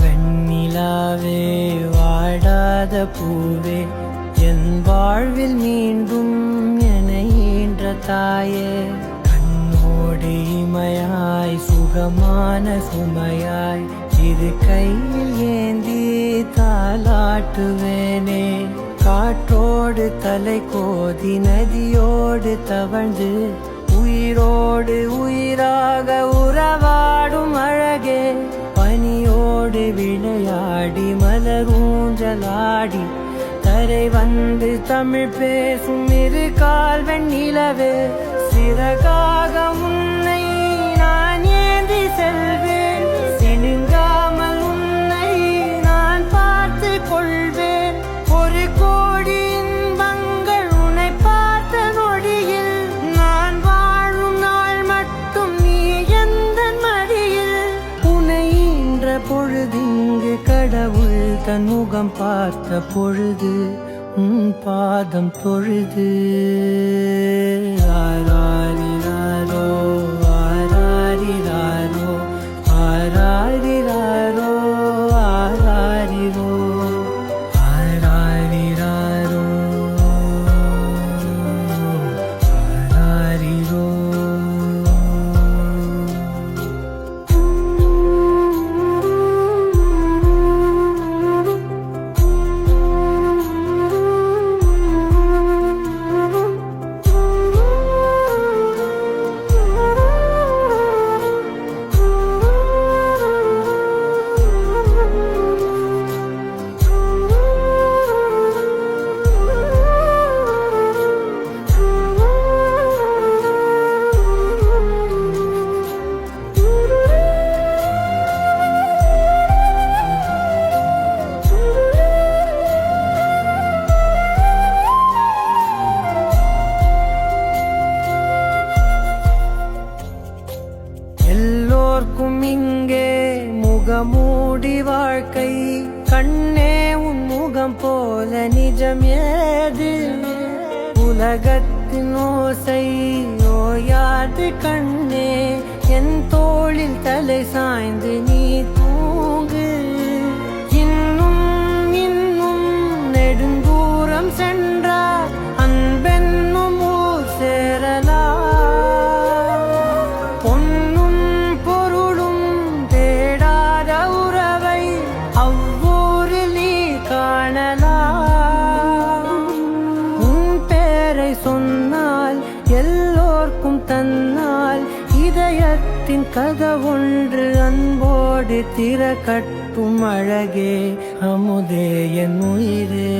வெண்ணிலாவே வாடாத பூவே என் வாழ்வில் மீண்டும் என ஈன்ற தாயே கண்ணோடு இமையாய் சுகமான சுமையாய் இரு கையில் ஏந்தி தாலாட்டுவேனே காற்றோடு தலை கோதி நதியோடு தவழ்ந்து உயிரோடு உயிராக உறவாடும் அழகே பனியோடு விளையாடி மலரூஞ்சலாடி தரை வந்து தமிழ் பேசும் இரு கால் வெண்ணிலவே சிறகாக உன்னை நான் ஏந்தி செல்வேன் சினுங்காமல் உன்னை நான் பார்த்து கொள்வேன் ஒரு கோடி இன்பங்கள் உன்னை பார்த்த நொடியில் நான் வாழும் நாள் மட்டும் நீ எந்த மடியில் உன்னை ஈன்ற பொழுதிங்கு கடவுள் தன் முகம் பார்த்த பொழுது உன் பாதம் தொழுது ஆராரிராரோ ஆராரிராரோ ஆராரிராரோ ஆராரிரோ ஆராரிராரோ ஆராரிரோ எல்லோர்க்கும் இங்கே முகமூடி வாழ்க்கை கண்ணே உன் முகம் போல நிஜம் ஏது உலகத்தின் ஓசை ஓயாது கண்ணே என் தோளில் தலை சாய்ந்து நீ தூங்கு இன்னும் இன்னும் நெடுந்தூரம் சென்றார் அன்பென்னும் ஊர் சேரலாம் சொன்னால் எல்லோர்க்கும் தன்னால் இதயத்தின் கதவொன்று அன்போடு திறக்கட்டும் அழகே அமுதே என் உயிரே